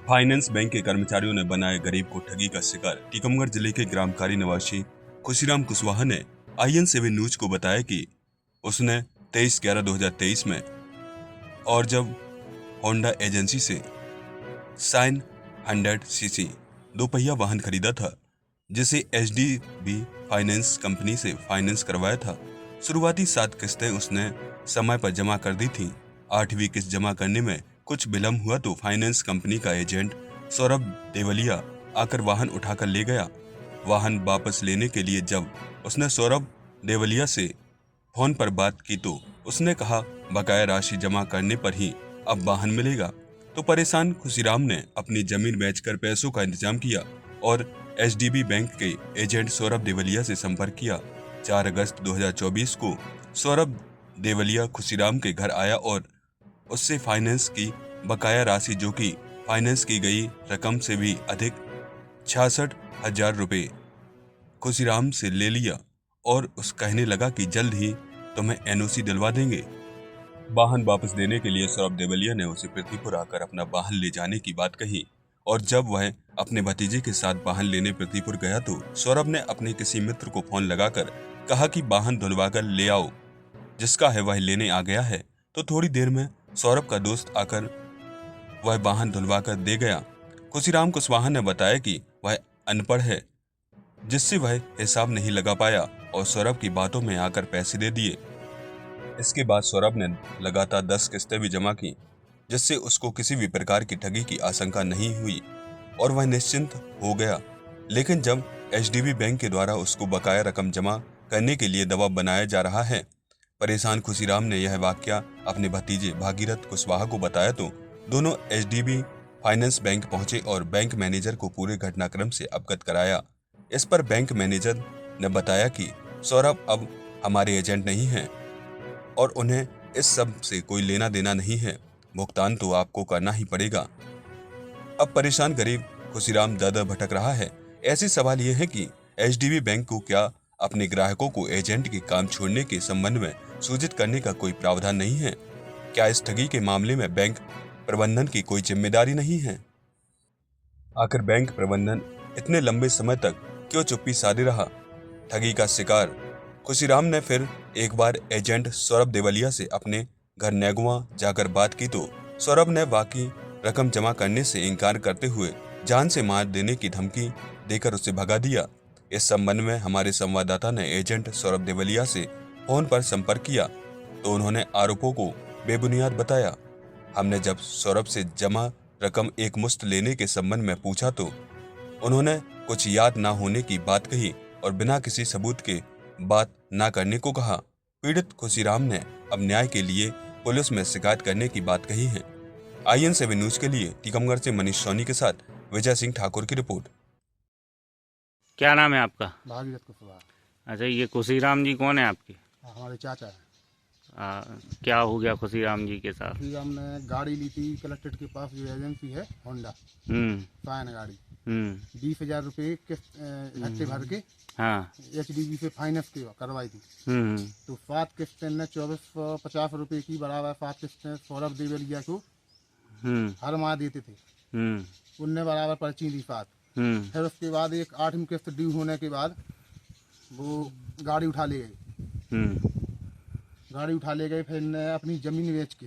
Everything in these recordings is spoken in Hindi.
फाइनेंस बैंक के कर्मचारियों ने बनाए गरीब को ठगी का शिकार। टीकमगढ़ जिले के ग्रामकारी निवासी खुशीराम कुशवाहा ने IN7 न्यूज को बताया कि उसने 23/11/2023 में और जब होंडा एजेंसी से साइन 100cc दोपहिया वाहन खरीदा था, जिसे HDB फाइनेंस कंपनी से फाइनेंस करवाया था। शुरुआती 7 किस्तें उसने समय पर जमा कर दी थीं। 8वीं किस्त जमा करने में कुछ विलम्ब हुआ तो फाइनेंस कंपनी का एजेंट सौरभ देवलिया आकर वाहन उठाकर ले गया। वाहन वापस लेने के लिए जब उसने सौरभ देवलिया से फोन पर बात की तो उसने कहा बकाया राशि जमा करने पर ही अब वाहन मिलेगा। तो परेशान खुशीराम ने अपनी जमीन बेचकर पैसों का इंतजाम किया और HDB बैंक के एजेंट सौरभ देवलिया से संपर्क किया। 4 अगस्त 2024 को सौरभ देवलिया खुशीराम के घर आया और उससे फाइनेंस की बकाया राशि, जो कि फाइनेंस की गई रकम से भी अधिक 66,000 रुपये खुशीराम से ले लिया और उस कहने लगा कि जल्द ही तुम्हें NOC दिलवा देंगे। वाहन वापस देने के लिए सौरभ देवलिया ने उसे पृथ्वीपुर आकर अपना वाहन ले जाने की बात कही और जब वह अपने भतीजे के साथ वाहन लेने पृथ्वीपुर गया तो सौरभ ने अपने किसी मित्र को फोन लगाकर कहा कि वाहन धुलवाकर ले आओ, जिसका है वह लेने आ गया है। तो थोड़ी देर में सौरभ का दोस्त आकर वह वाहन धुलवाकर दे गया। खुशीराम कुशवाहा ने बताया कि वह अनपढ़ है, जिससे वह हिसाब नहीं लगा पाया और सौरभ की बातों में आकर पैसे दे दिए। इसके बाद सौरभ ने लगातार 10 किस्तें भी जमा की, जिससे उसको किसी भी प्रकार की ठगी की आशंका नहीं हुई और वह निश्चिंत हो गया। लेकिन जब HDB बैंक के द्वारा उसको बकाया रकम जमा करने के लिए दबाव बनाया जा रहा है, परेशान खुशीराम ने यह वाकया अपने भतीजे भागीरथ कुशवाहा को बताया तो दोनों HDB फाइनेंस बैंक पहुंचे और बैंक मैनेजर को पूरे घटनाक्रम से अवगत कराया। इस पर बैंक मैनेजर ने बताया कि सौरभ अब हमारे एजेंट नहीं हैं और उन्हें इस सब से कोई लेना देना नहीं है, भुगतान तो आपको करना ही पड़ेगा। अब परेशान गरीब खुशीराम दर दर भटक रहा है। ऐसे सवाल ये है कि HDB बैंक को क्या अपने ग्राहकों को एजेंट के काम छोड़ने के संबंध में सूचित करने का कोई प्रावधान नहीं है? क्या इस ठगी के मामले में बैंक प्रबंधन की कोई जिम्मेदारी नहीं है? आखिर बैंक प्रबंधन इतने लंबे समय तक क्यों चुप्पी साधे रहा? ठगी का शिकार खुशीराम ने फिर एक बार एजेंट सौरभ देवलिया से अपने घर नेगुआ जाकर बात की तो सौरभ ने बाकी रकम जमा करने से इनकार करते हुए जान से मार देने की धमकी देकर उसे भगा दिया। इस संबंध में हमारे संवाददाता ने एजेंट सौरभ देवलिया से फोन पर संपर्क किया तो उन्होंने आरोपों को बेबुनियाद बताया। हमने जब सौरभ से जमा रकम एक मुश्त लेने के संबंध में पूछा तो उन्होंने कुछ याद ना होने की बात कही और बिना किसी सबूत के बात ना करने को कहा। पीड़ित खुशीराम ने अब न्याय के लिए पुलिस में शिकायत करने की बात कही है। IN7 न्यूज के लिए टीकमगढ़ से मनीष सोनी के साथ विजय सिंह ठाकुर की रिपोर्ट। क्या नाम है आपका? भागीरथ कुशवाहा। अच्छा, ये खुशीराम जी कौन है आपके? हमारे चाचा है। क्या हो गया खुशीराम जी के साथ? खुशीराम ने गाड़ी ली थी कलेक्ट्रेट के पास, जो एजेंसी है होंडा फाइन गाड़ी, 20,000 रुपये किस्त हफ्ते भर के हाँ HDB से फाइनेंस करवाई थी। तो 7 किस्तें ने 2450 रुपये की बराबर 7 किस्तें सौरभ देवलिया को हर माह देते थे। उनने बराबर पर्ची दी 7। फिर उसके बाद एक 8वीं किस्त ड्यू होने के बाद वो गाड़ी उठा ले गए। फिर ने अपनी जमीन बेच के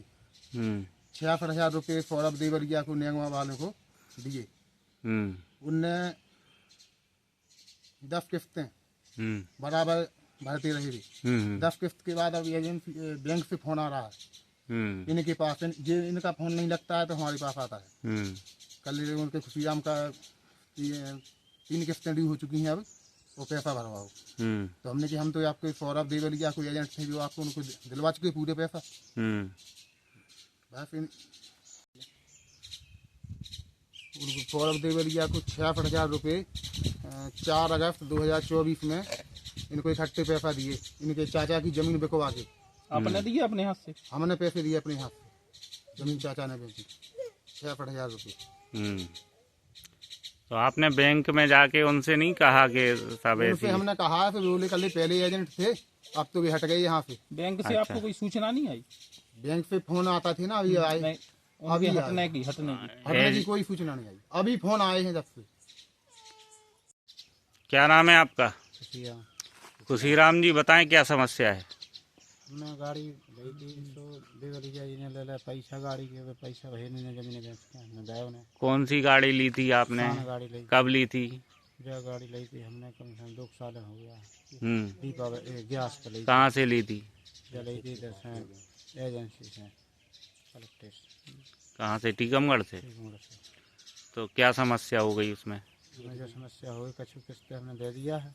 66,000 रुपये सौरभ देवलिया को नेगवा वालों को दिए। उनने 10 किस्तें बराबर भरते रहे। 10 किस्त के बाद अब एजेंसी बैंक से फोन आ रहा है इनके पास। इनका फोन नहीं लगता है तो हमारे पास आता है। कल उनके खुशीराम का 3 किस्तें ड्यू हो चुकी हैं, अब वो पैसा भरवाओ। तो हमने कि हम तो आपके सौरभ देवलिया को एजेंट थे जो आपको उनको दिलवा चुके पूरे पैसा। बस सौरभ देवलिया को 66,000 रुपये 4 अगस्त 2024 में इनको इकट्ठे पैसा दिए। इनके चाचा की जमीन बिकवा के। आपने दिए अपने हाथ से? हमने पैसे दिए अपने हाथ से, जमीन चाचा ने बेची 66,000 रुपये। तो आपने बैंक में जाके उनसे नहीं कहा कि सब ऐसे? हमने कहा है, फिर बोले कल पहले एजेंट थे, अब तो वे हट गए यहाँ से। बैंक से आपको कोई सूचना नहीं आई? बैंक से फोन आता थे ना, अभी आए अभी उनके आए। हटने की हटने की कोई सूचना नहीं आई, अभी फोन आए हैं जब से। क्या नाम है आपका? खुशीराम जी, बताएं क्या समस्या है? हमने गाड़ी ली थी तो देवरिया जी ने ले लिया पैसा गाड़ी के, पैसा भैया ने जमीन बेच के हमने दिया उन्हें। कौन सी गाड़ी ली थी आपने? सान गाड़ी ली, कब ली थी? जो गाड़ी ली थी हमने कम से कम 2 साल हो गया। हम्म। दीपावली गैस पे ली थी। कहाँ से ली थी? जो ली थी दस एजेंसी से, कलेक्टर कहाँ से? टीकमगढ़ से। तो क्या समस्या हो गई उसमें? में जो समस्या हुई, कछु किस्त हमने दे दिया है,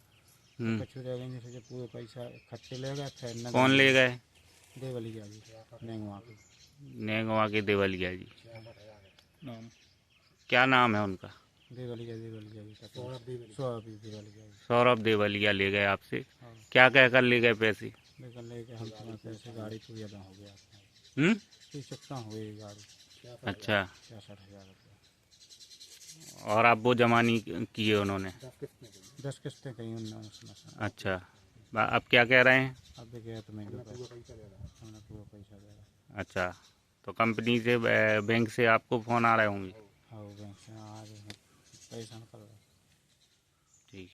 हम्म। कछु रह गई जैसे जो पूरे पैसा इकट्ठे ले गए, फिर न कौन ले गए? देवलिया जी नेंगवा के। नेगवा के देवलिया जी। नाम क्या नाम है उनका? देवलिया जी का सौरभ देवलिया जी। सौरभ देवलिया ले गए आपसे। हाँ। क्या कहकर ले गए पैसे? लेकिन लेके हम तुम्हारे पैसे गाड़ी तो ज़्यादा हो गया, हम्म। 30 चक्का हुई गाड़ी, अच्छा। 66,000 रुपया। और आप वो जमा नहीं किए उन्होंने? 10 किस्तें कहीं उन्होंने समझा। अच्छा। अब क्या कह रहे हैं? अब देखिए तो मैं हमने पूरा पैसा दे रहा। अच्छा, तो कंपनी से बैंक से आपको फ़ोन आ रहे होंगे? हाँ, वो बैंक से आज पैसा निकल रहा। ठीक।